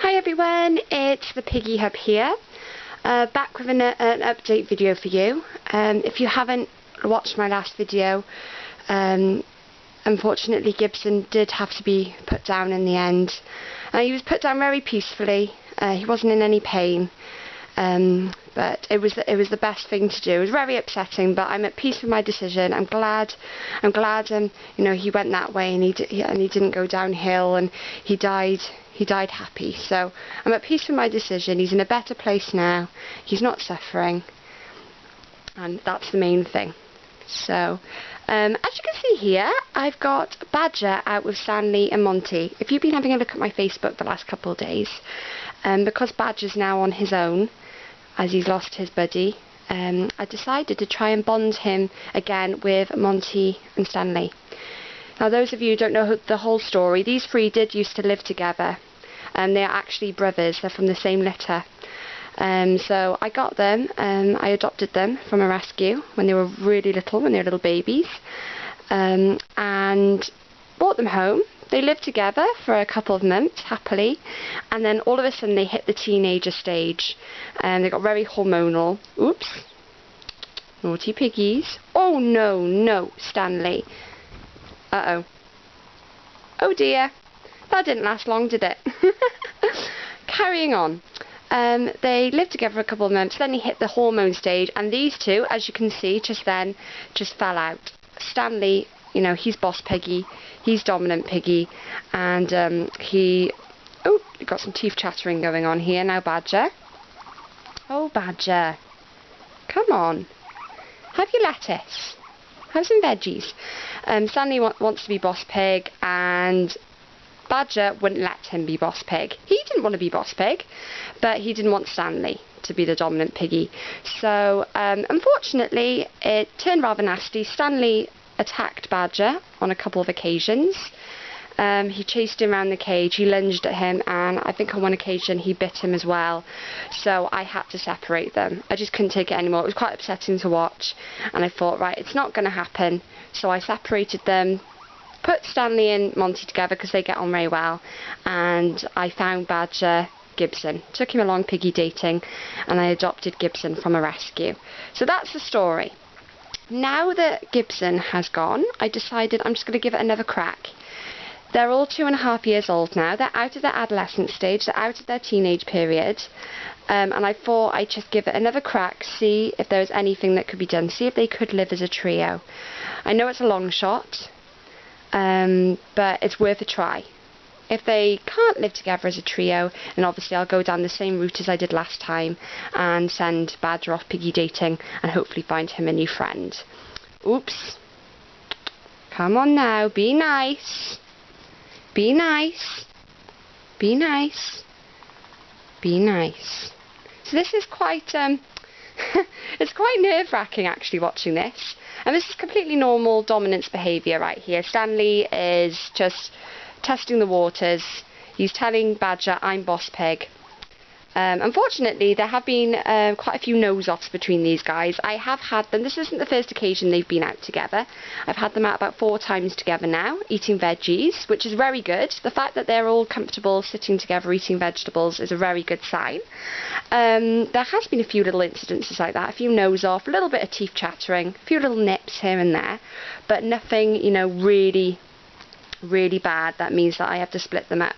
Hi everyone, it's the Piggy Hub here, back with an update video for you. If you haven't watched my last video, unfortunately Gibson did have to be put down in the end. He was put down very peacefully, he wasn't in any pain, but it was the best thing to do. It was very upsetting, but I'm at peace with my decision. I'm glad you know, he went that way and he didn't go downhill, and he died happy. So I'm at peace with my decision. He's in a better place now. He's not suffering, and that's the main thing. So as you can see here, I've got Badger out with Stanley and Monty. If you've been having a look at my Facebook the last couple of days, because Badger's now on his own as he's lost his buddy, I decided to try and bond him again with Monty and Stanley. Now, those of you who don't know the whole story, these three did used to live together, and they are actually brothers. They're from the same litter. So I got them, I adopted them from a rescue when they were really little, when they were little babies, and brought them home. They lived together for a couple of months, happily, and then all of a sudden they hit the teenager stage, and they got very hormonal. Oops. Naughty piggies. Oh no, Stanley. Uh-oh. Oh dear. That didn't last long, did it? Carrying on. They lived together a couple of months, then he hit the hormone stage, and these two, as you can see, just fell out. Stanley, you know, he's boss piggy, he's dominant piggy, and oh, you've got some teeth chattering going on here now, Badger. Oh, Badger. Come on. Have your lettuce. Have some veggies. Stanley wants to be boss pig, and Badger wouldn't let him be boss pig. He didn't want to be boss pig, but he didn't want Stanley to be the dominant piggy. So, unfortunately, it turned rather nasty. Stanley attacked Badger on a couple of occasions. He chased him around the cage, he lunged at him, and I think on one occasion he bit him as well. So I had to separate them. I just couldn't take it anymore. It was quite upsetting to watch, and I thought, right, it's not going to happen. So I separated them, put Stanley and Monty together because they get on very well, and I found Badger Gibson. Took him along piggy dating, and I adopted Gibson from a rescue. So that's the story. Now that Gibson has gone, I decided I'm just going to give it another crack. They're all 2.5 years old now. They're out of their adolescent stage. They're out of their teenage period. And I thought I'd just give it another crack, see if there's anything that could be done, see if they could live as a trio. I know it's a long shot, but it's worth a try. If they can't live together as a trio, then obviously I'll go down the same route as I did last time and send Badger off piggy dating and hopefully find him a new friend. Oops. Come on now, be nice. Be nice. Be nice. Be nice. So this is quite, it's quite nerve-wracking actually watching this. And this is completely normal dominance behaviour right here. Stanley is just testing the waters. He's telling Badger, I'm boss pig. Unfortunately, there have been quite a few nose-offs between these guys. I have had them, this isn't the first occasion they've been out together. I've had them out about 4 times together now, eating veggies, which is very good. The fact that they're all comfortable sitting together eating vegetables is a very good sign. There has been a few little incidences like that, a few nose-off, a little bit of teeth chattering, a few little nips here and there, but nothing, you know, really bad that means that I have to split them up.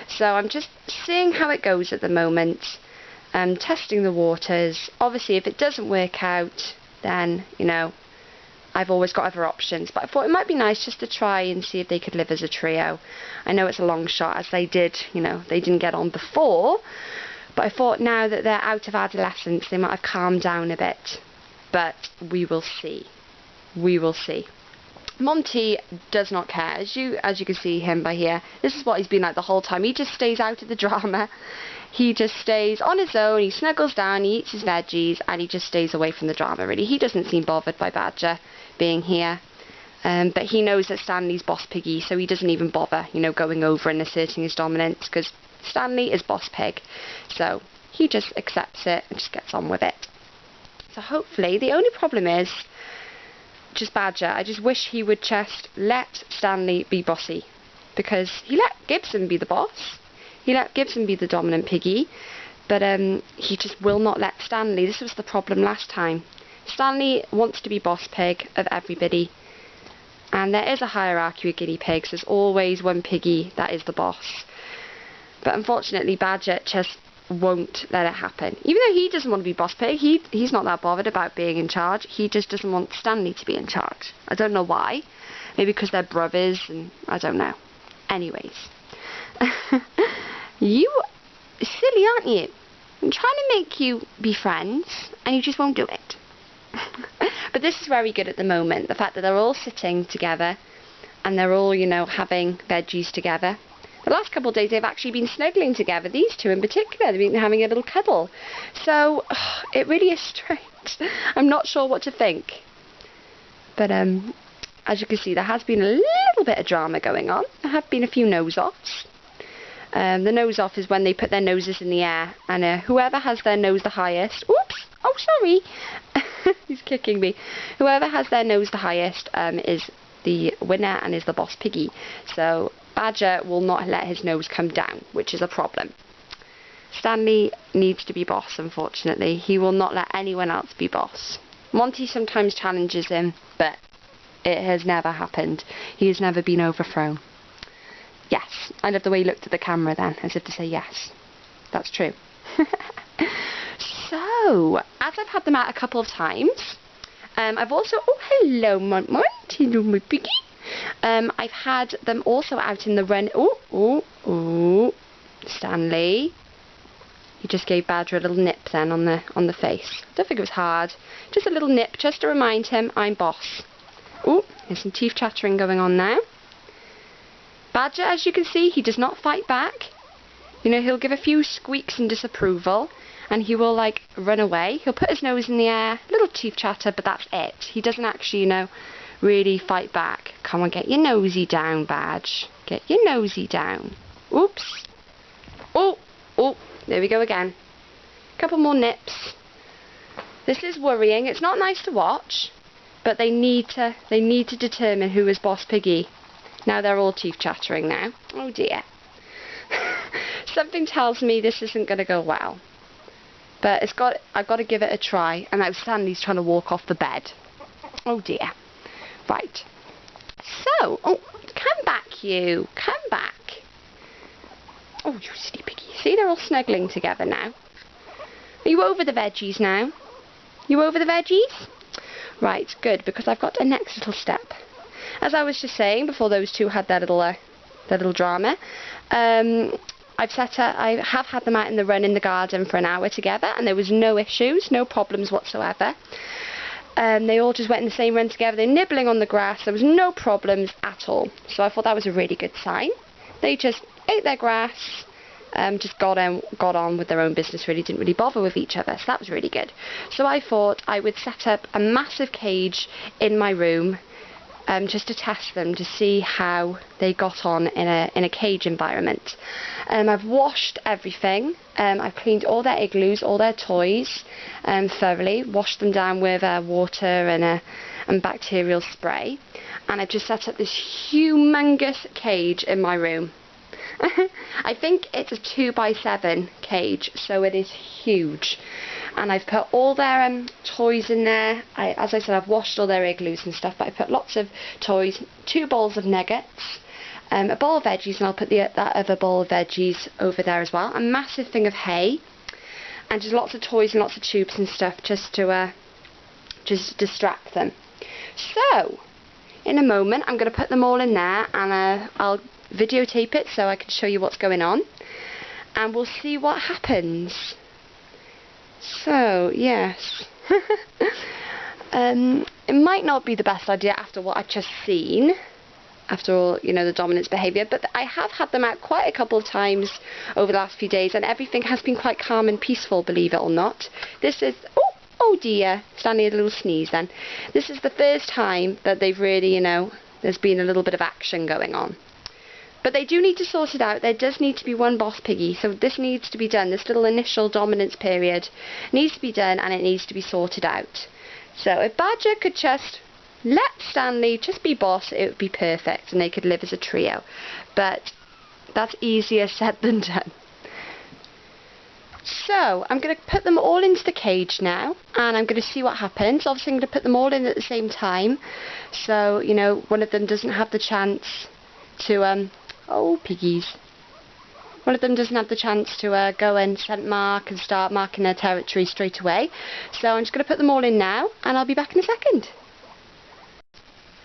So I'm just seeing how it goes at the moment, testing the waters. Obviously if it doesn't work out, then, you know, I've always got other options, but I thought it might be nice just to try and see if they could live as a trio. I know it's a long shot, as they did, you know, they didn't get on before, but I thought now that they're out of adolescence they might have calmed down a bit, but we will see. We will see. Monty does not care, as you can see him by here. This is what he's been like the whole time. He just stays out of the drama. He just stays on his own, he snuggles down, he eats his veggies, and he just stays away from the drama, really. He doesn't seem bothered by Badger being here. But he knows that Stanley's boss piggy, so he doesn't even bother, you know, going over and asserting his dominance, because Stanley is boss pig. So he just accepts it and just gets on with it. So hopefully, the only problem is just Badger. I just wish he would just let Stanley be bossy, because he let Gibson be the boss. He let Gibson be the dominant piggy, but he just will not let Stanley. This was the problem last time. Stanley wants to be boss pig of everybody, and there is a hierarchy with guinea pigs. There's always one piggy that is the boss. But unfortunately, Badger just won't let it happen. Even though he doesn't want to be boss pig, he's not that bothered about being in charge. He just doesn't want Stanley to be in charge. I don't know why. Maybe because they're brothers, and I don't know. Anyways. You silly, aren't you? I'm trying to make you be friends, and you just won't do it. But this is very good at the moment. The fact that they're all sitting together, and they're all, you know, having veggies together. The last couple of days they've actually been snuggling together, these two in particular. They've been having a little cuddle. So, it really is strange. I'm not sure what to think. But, as you can see, there has been a little bit of drama going on. There have been a few nose-offs. The nose-off is when they put their noses in the air, and whoever has their nose the highest... Oops! Oh, sorry! He's kicking me. Whoever has their nose the highest is the winner and is the boss piggy. So, Badger will not let his nose come down, which is a problem. Stanley needs to be boss, unfortunately. He will not let anyone else be boss. Monty sometimes challenges him, but it has never happened. He has never been overthrown. Yes, I love the way he looked at the camera then, as if to say yes. That's true. So, as I've had them out a couple of times, I've also... Oh, hello, Monty. Hello, my piggy. I've had them also out in the run. Oh, Stanley. You just gave Badger a little nip then on the face. I don't think it was hard. Just a little nip, just to remind him I'm boss. Oh, there's some teeth chattering going on now. Badger, as you can see, he does not fight back. You know, he'll give a few squeaks in disapproval, and he will, like, run away. He'll put his nose in the air, little teeth chatter, but that's it. He doesn't actually, you know, really fight back. Come on, get your nosy down, Badge. Get your nosy down. Oops. Oh, there we go again. Couple more nips. This is worrying. It's not nice to watch, but they need to determine who is boss piggy. Now they're all teeth chattering now. Oh dear. Something tells me this isn't going to go well. But I've got to give it a try. And now Stanley's trying to walk off the bed. Oh dear. Right. So, come back, you. Come back. Oh, you silly piggy. See, they're all snuggling together now. Are you over the veggies now? You over the veggies? Right, good, because I've got a next little step. As I was just saying, before those two had their little drama, I have had them out in the run in the garden for an hour together, and there was no issues, no problems whatsoever. They all just went in the same run together. They were nibbling on the grass. There was no problems at all. So I thought that was a really good sign. They just ate their grass, just got on with their own business, really didn't really bother with each other. So that was really good. So I thought I would set up a massive cage in my room, just to test them, to see how they got on in a cage environment. I've washed everything. I've cleaned all their igloos, all their toys, thoroughly. Washed them down with water and bacterial spray. And I've just set up this humongous cage in my room. I think it's a 2x7 cage, so it is huge. And I've put all their toys in there. As I said, I've washed all their igloos and stuff, but I put lots of toys, 2 bowls of nuggets, a bowl of veggies, and I'll put that other bowl of veggies over there as well. A massive thing of hay, and just lots of toys and lots of tubes and stuff, just to distract them. So, in a moment, I'm going to put them all in there, and I'll videotape it so I can show you what's going on, and we'll see what happens. So, yes. It might not be the best idea after what I've just seen, after all, you know, the dominance behaviour, but I have had them out quite a couple of times over the last few days, and everything has been quite calm and peaceful, believe it or not. This is... Oh dear, Stanley had a little sneeze then. This is the first time that they've really, you know, there's been a little bit of action going on. But they do need to sort it out. There does need to be one boss piggy, so this needs to be done. This little initial dominance period needs to be done, and it needs to be sorted out. So if Badger could just let Stanley just be boss, it would be perfect, and they could live as a trio. But That's easier said than done. So, I'm going to put them all into the cage now, and I'm going to see what happens. Obviously, I'm going to put them all in at the same time, so, you know, one of them doesn't have the chance to, oh, piggies. One of them doesn't have the chance to go and scent mark and start marking their territory straight away. So I'm just going to put them all in now, and I'll be back in a second.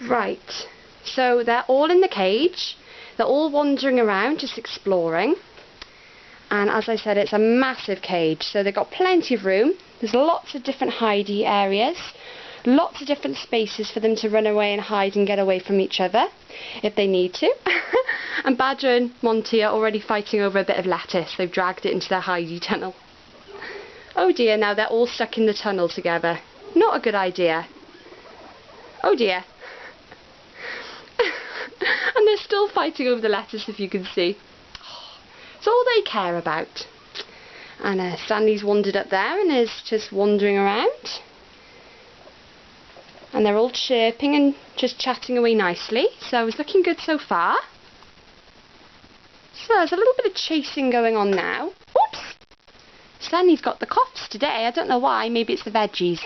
Right, so they're all in the cage. They're all wandering around, just exploring. And as I said, it's a massive cage, so they've got plenty of room. There's lots of different hidey areas. Lots of different spaces for them to run away and hide and get away from each other, if they need to. And Badger and Monty are already fighting over a bit of lettuce. They've dragged it into their hidey tunnel. Oh dear, now they're all stuck in the tunnel together. Not a good idea. Oh dear. And they're still fighting over the lettuce, if you can see. It's all they care about. And Stanley's wandered up there and is just wandering around. And they're all chirping and just chatting away nicely. So it's looking good so far. So there's a little bit of chasing going on now. Oops! Stanley's got the coughs today. I don't know why. Maybe it's the veggies.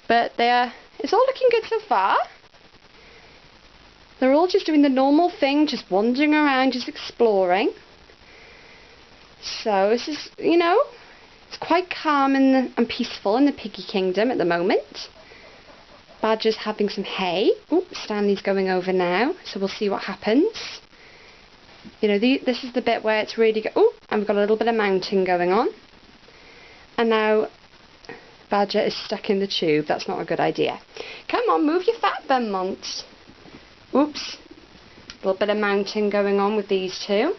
But it's all looking good so far. They're all just doing the normal thing, just wandering around, just exploring. So this is, you know, it's quite calm and peaceful in the piggy kingdom at the moment. Badger's having some hay. Oh, Stanley's going over now, so we'll see what happens. You know, this is the bit where it's really oh, and we've got a little bit of mounting going on. And now Badger is stuck in the tube. That's not a good idea. Come on, move your fat bum, Mont. Oops. A little bit of mounting going on with these two.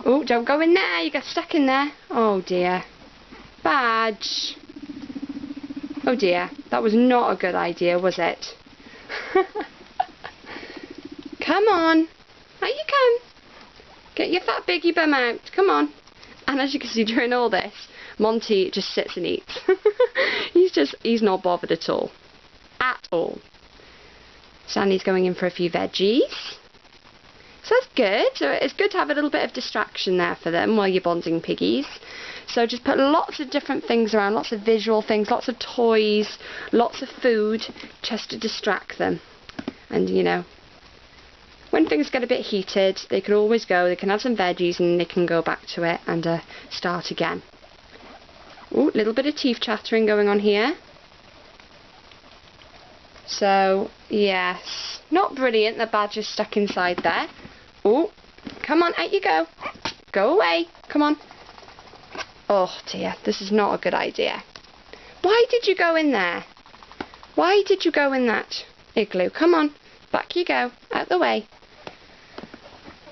Oh, don't go in there. You got stuck in there. Oh dear. Badge. Oh dear, that was not a good idea, was it? Come on, out you come. Get your fat biggie bum out, come on. And as you can see during all this, Monty just sits and eats. he's not bothered at all. At all. Stanley's going in for a few veggies. So that's good. So it's good to have a little bit of distraction there for them while you're bonding piggies. So just put lots of different things around, lots of visual things, lots of toys, lots of food, just to distract them. And, you know, when things get a bit heated, they can always go, they can have some veggies and they can go back to it and start again. Ooh, a little bit of teeth chattering going on here. So, yes, not brilliant, the badger's stuck inside there. Oh, come on, out you go. Go away, come on. Oh dear, this is not a good idea. Why did you go in there? Why did you go in that igloo? Come on, back you go, out the way.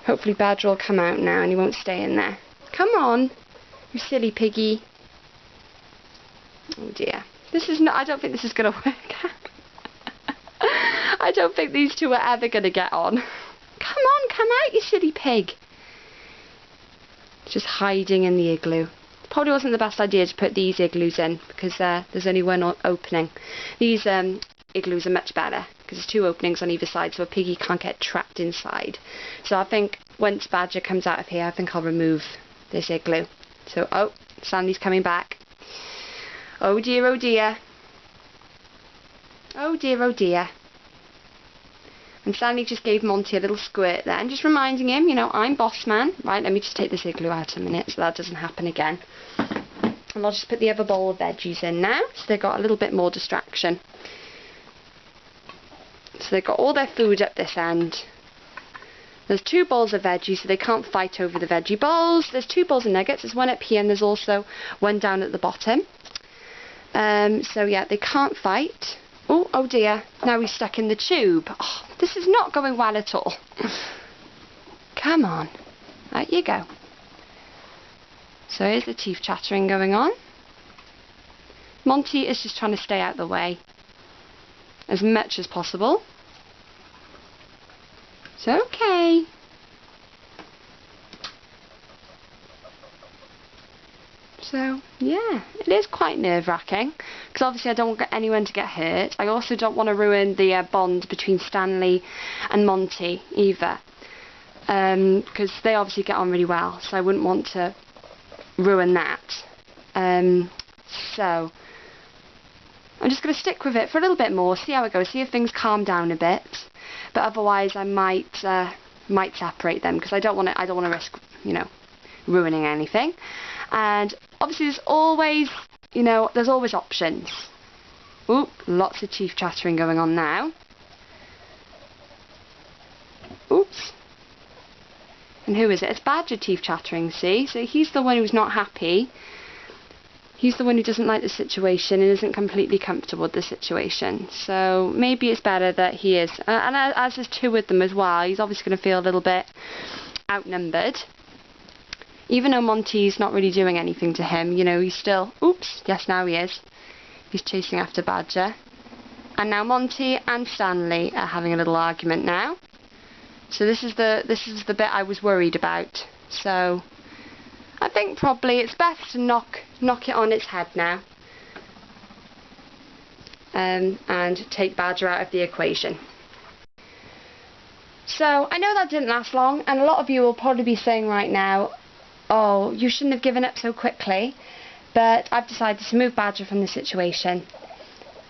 Hopefully Badger will come out now and he won't stay in there. Come on, you silly piggy. Oh dear, this is not, I don't think this is going to work. I don't think these two are ever going to get on. Come on, come out, you silly pig. Just hiding in the igloo. Probably wasn't the best idea to put these igloos in because there's only one opening. These igloos are much better because there's two openings on either side, so a piggy can't get trapped inside. So I think once Badger comes out of here, I think I'll remove this igloo. So, oh, Stanley's coming back. Oh dear, oh dear. Oh dear, oh dear. And Stanley just gave Monty a little squirt there, and just reminding him, you know, I'm boss man. Right, let me just take this igloo out a minute so that doesn't happen again. And I'll just put the other bowl of veggies in now, so they've got a little bit more distraction. So they've got all their food at this end. There's two bowls of veggies, so they can't fight over the veggie bowls. There's two bowls of nuggets. There's one up here, and there's also one down at the bottom. So yeah, they can't fight. Oh, oh dear, now he's stuck in the tube. Oh, this is not going well at all. Come on, out you go. So here's the teeth chattering going on. Monty is just trying to stay out the way as much as possible. It's okay. So, yeah, it is quite nerve-wracking, because obviously I don't want anyone to get hurt. I also don't want to ruin the bond between Stanley and Monty either. because they obviously get on really well, so I wouldn't want to ruin that. So I'm just going to stick with it for a little bit more, see how it goes, see if things calm down a bit. But otherwise, I might separate them, because I don't want to risk, you know, ruining anything. And obviously, there's always options. Ooh, lots of teeth chattering going on now. Oops. And who is it? It's Badger teeth chattering, see? So he's the one who's not happy. He's the one who doesn't like the situation and isn't completely comfortable with the situation. So maybe it's better that he is. And as there's two of them as well, he's obviously going to feel a little bit outnumbered. Even though Monty's not really doing anything to him, you know, he's still... Oops, yes, now he is. He's chasing after Badger. And now Monty and Stanley are having a little argument now. So this is the bit I was worried about. So I think probably it's best to knock it on its head now. And take Badger out of the equation. So I know that didn't last long, and a lot of you will probably be saying right now, oh, you shouldn't have given up so quickly. But I've decided to remove Badger from the situation.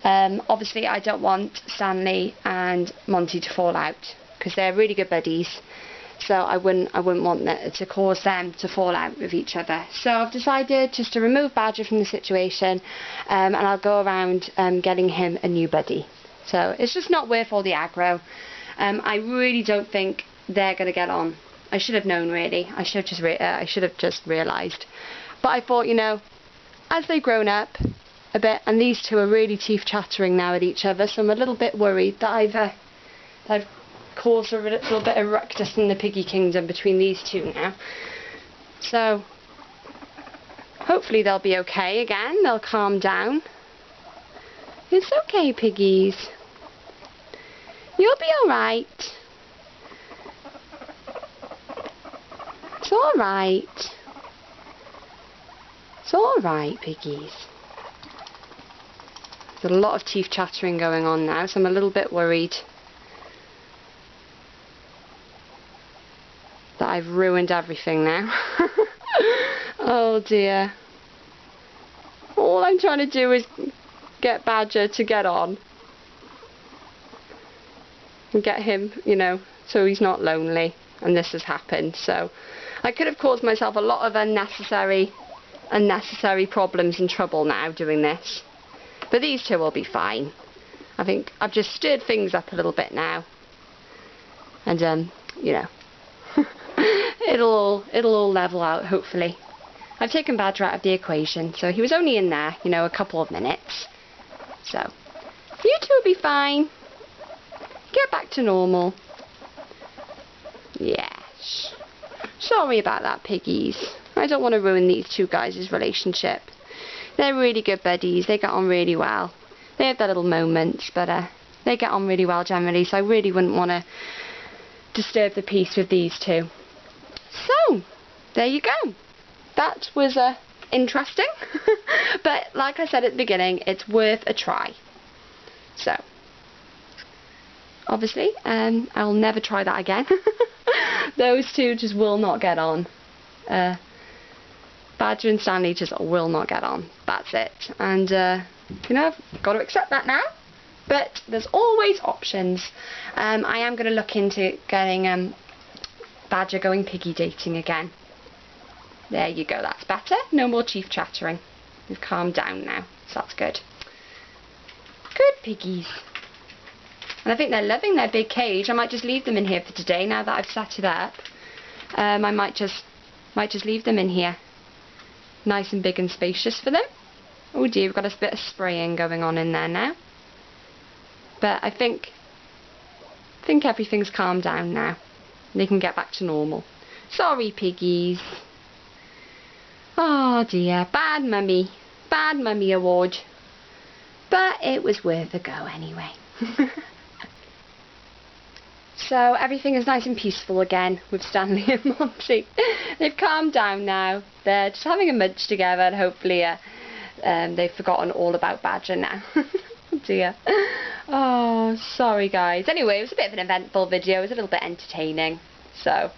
Obviously I don't want Stanley and Monty to fall out, because they're really good buddies. So I wouldn't want that to cause them to fall out with each other. So I've decided just to remove Badger from the situation, and I'll go around getting him a new buddy. So it's just not worth all the aggro. I really don't think they're going to get on. I should have known, really. I should have just realised. But I thought, you know, as they've grown up a bit, and these two are really teeth chattering now at each other, so I'm a little bit worried that I've caused a little bit of ruckus in the piggy kingdom between these two now. So hopefully they'll be okay again. They'll calm down. It's okay, piggies. You'll be alright. It's alright. It's alright, piggies. There's a lot of teeth chattering going on now, so I'm a little bit worried that I've ruined everything now. Oh dear. All I'm trying to do is get Badger to get on. And get him, you know, so he's not lonely. And this has happened. So I could have caused myself a lot of unnecessary problems and trouble now doing this. But these two will be fine. I think I've just stirred things up a little bit now. And, you know, it'll all level out, hopefully. I've taken Badger out of the equation, so he was only in there, you know, a couple of minutes. So, you two will be fine. Get back to normal. Yes. Sorry about that, piggies. I don't want to ruin these two guys' relationship. They're really good buddies. They get on really well. They have their little moments, but they get on really well generally, so I really wouldn't want to disturb the peace with these two. So, there you go. That was interesting. But like I said at the beginning, it's worth a try. So, obviously, I'll never try that again. Those two just will not get on. Badger and Stanley just will not get on. That's it. And, you know, I've got to accept that now. But there's always options. I am going to look into getting Badger going piggy dating again. There you go, that's better. No more teeth chattering. We've calmed down now, so that's good. Good piggies. And I think they're loving their big cage. I might just leave them in here for today now that I've set it up. I might just leave them in here. Nice and big and spacious for them. Oh dear, we've got a bit of spraying going on in there now. But I think everything's calmed down now. They can get back to normal. Sorry, piggies. Oh dear, bad mummy award. But it was worth a go anyway. So everything is nice and peaceful again with Stanley and Monty. They've calmed down now. They're just having a munch together, and hopefully they've forgotten all about Badger now. Oh dear. Oh, sorry guys. Anyway, it was a bit of an eventful video. It was a little bit entertaining. So,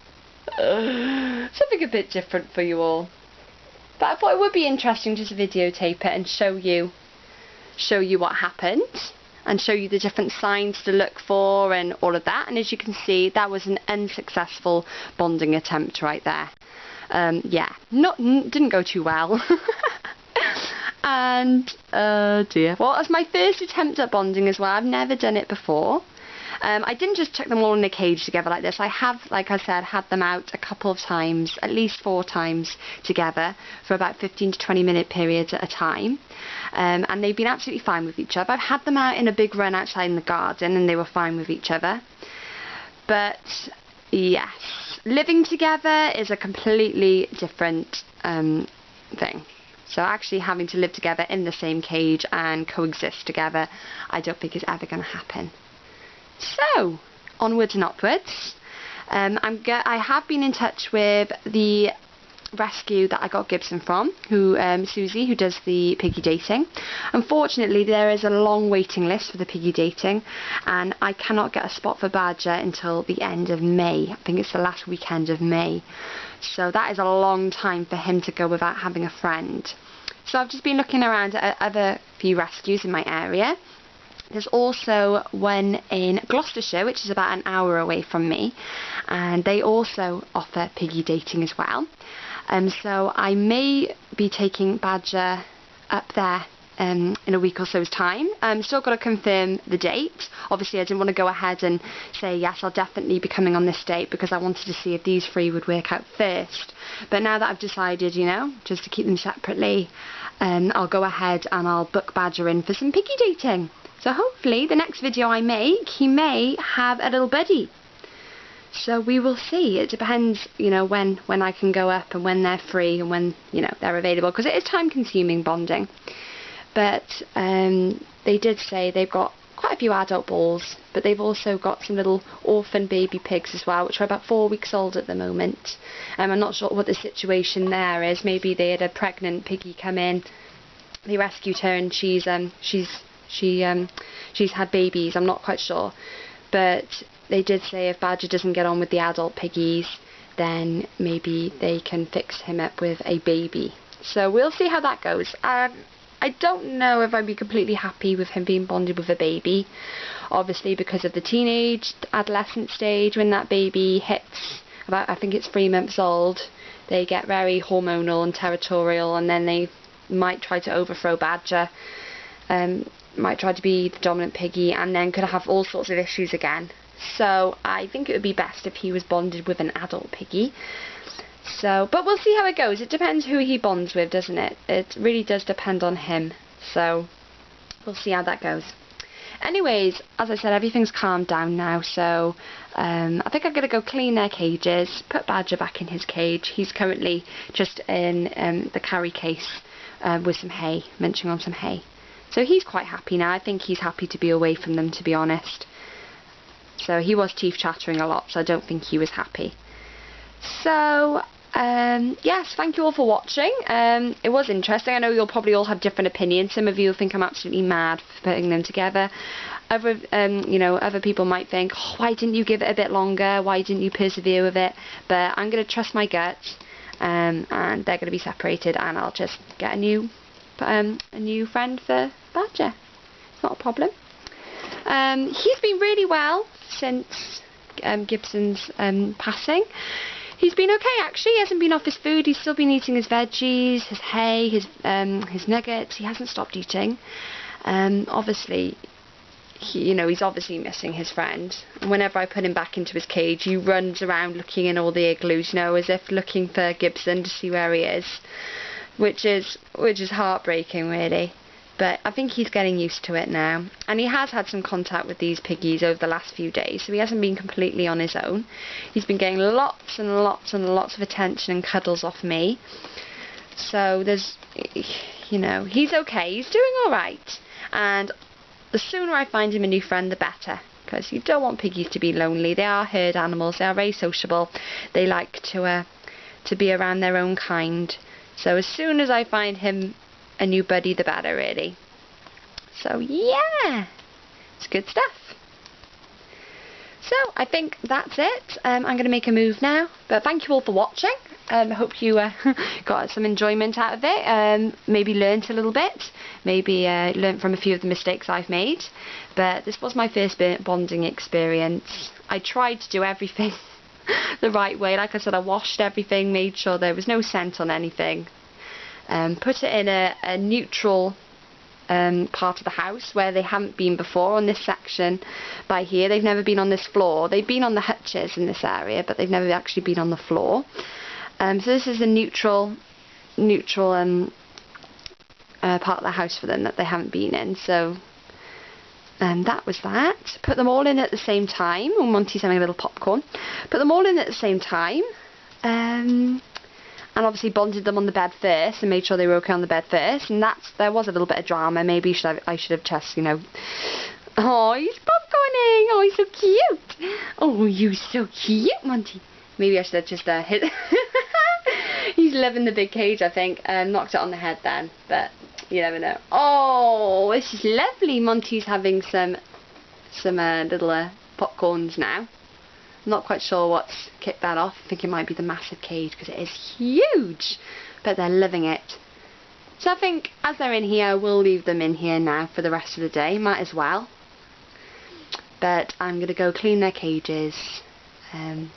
something a bit different for you all. But I thought it would be interesting just to videotape it and show you what happened, and show you the different signs to look for and all of that. And as you can see, that was an unsuccessful bonding attempt right there. Yeah, didn't go too well. And oh dear. Well, it's my first attempt at bonding as well. I've never done it before. I didn't just chuck them all in a cage together like this. I have, like I said, had them out a couple of times, at least 4 times together for about 15 to 20 minute periods at a time. And they've been absolutely fine with each other. I've had them out in a big run outside in the garden and they were fine with each other. But yes, living together is a completely different thing. So actually having to live together in the same cage and coexist together, I don't think is ever going to happen. So, onwards and upwards. I have been in touch with the rescue that I got Gibson from, Susie, who does the piggy dating. Unfortunately, there is a long waiting list for the piggy dating, and I cannot get a spot for Badger until the end of May. I think it's the last weekend of May. So that is a long time for him to go without having a friend. So I've just been looking around at other few rescues in my area. There's also one in Gloucestershire, which is about an hour away from me, and they also offer piggy dating as well. So I may be taking Badger up there in a week or so's time. Still got to confirm the date. Obviously I didn't want to go ahead and say yes, I'll definitely be coming on this date, because I wanted to see if these 3 would work out first. But now that I've decided, you know, just to keep them separately, I'll go ahead and I'll book Badger in for some piggy dating. So hopefully the next video I make, he may have a little buddy. So we will see. It depends, you know, when I can go up and when they're free and when, you know, they're available, because it is time consuming bonding. But they did say they've got quite a few adult bulls, but they've also got some little orphan baby pigs as well, which are about 4 weeks old at the moment. I'm not sure what the situation there is. Maybe they had a pregnant piggy come in, they rescued her, and she's had babies. I'm not quite sure, but they did say if Badger doesn't get on with the adult piggies, then maybe they can fix him up with a baby. So we'll see how that goes. I don't know if I'd be completely happy with him being bonded with a baby, obviously because of the teenage, adolescent stage. When that baby hits about, I think it's 3 months old, they get very hormonal and territorial, and then they might try to overthrow Badger, might try to be the dominant piggy, and then could have all sorts of issues again. So I think it would be best if he was bonded with an adult piggy. So, but we'll see how it goes. It depends who he bonds with, doesn't it? It really does depend on him. So we'll see how that goes. Anyways, as I said, everything's calmed down now, so I think I'm going to go clean their cages, put Badger back in his cage. He's currently just in the carry case with some hay, munching on some hay. So he's quite happy now. I think he's happy to be away from them, to be honest. So he was teeth chattering a lot, so I don't think he was happy. So yes, thank you all for watching. It was interesting. I know you'll probably all have different opinions. Some of you will think I'm absolutely mad for putting them together. Other other people might think, oh, why didn't you give it a bit longer? Why didn't you persevere with it? But I'm going to trust my gut, and they're going to be separated, and I'll just get a new friend for Badger. It's not a problem. He's been really well since Gibson's passing. He's been okay, actually. He hasn't been off his food. He's still been eating his veggies, his hay, his nuggets. He hasn't stopped eating. Obviously, he's obviously missing his friend. And whenever I put him back into his cage, he runs around looking in all the igloos, as if looking for Gibson to see where he is, which is heartbreaking, really. But I think he's getting used to it now. And he has had some contact with these piggies over the last few days, so he hasn't been completely on his own. He's been getting lots and lots and lots of attention and cuddles off me. So there's, he's okay. He's doing alright. And the sooner I find him a new friend, the better. Because you don't want piggies to be lonely. They are herd animals. They are very sociable. They like to be around their own kind. So as soon as I find him a new buddy, the better, really. So yeah, it's good stuff. So I think that's it. I'm going to make a move now, but thank you all for watching. I hope you got some enjoyment out of it, maybe learnt a little bit, maybe learnt from a few of the mistakes I've made, but this was my first bonding experience. I tried to do everything the right way. Like I said, I washed everything, made sure there was no scent on anything, put it in a neutral part of the house where they haven't been before. On this section by here, they've never been on this floor. They've been on the hutches in this area, but they've never actually been on the floor. So this is a neutral part of the house for them that they haven't been in. So that was that. Put them all in at the same time. Oh, Monty's having a little popcorn. Put them all in at the same time. And obviously bonded them on the bed first and made sure they were okay on the bed first. And there was a little bit of drama. Maybe I should have just, you know. Oh, he's popcorning. Oh, he's so cute. Oh, you're so cute, Monty. Maybe I should have just hit. He's loving the big cage, I think. Knocked it on the head then, but you never know. Oh, this is lovely. Monty's having some little popcorns now. I'm not quite sure what's kicked that off. I think it might be the massive cage because it is huge, but they're loving it. So I think as they're in here, we'll leave them in here now for the rest of the day. Might as well. But I'm going to go clean their cages. And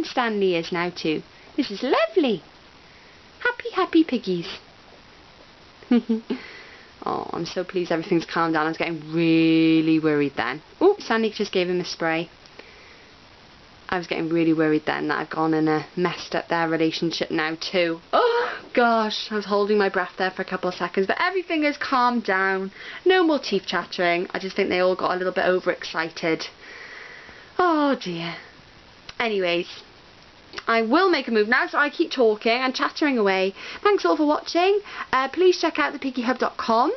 Stanley is now too. This is lovely. Happy piggies. Oh, I'm so pleased everything's calmed down. I was getting really worried then. Oh, Stanley just gave him a spray. I was getting really worried then that I've gone and messed up their relationship now too. Oh gosh, I was holding my breath there for a couple of seconds, but everything has calmed down. No more teeth chattering. I just think they all got a little bit overexcited. Oh dear. Anyways, I will make a move now, so I keep talking and chattering away. Thanks all for watching. Please check out thepiggyhub.com,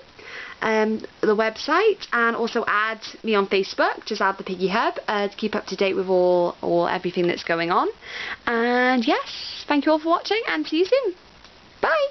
the website, and also add me on Facebook. Just add the Piggy Hub to keep up to date with everything that's going on. And yes, thank you all for watching, and see you soon. Bye.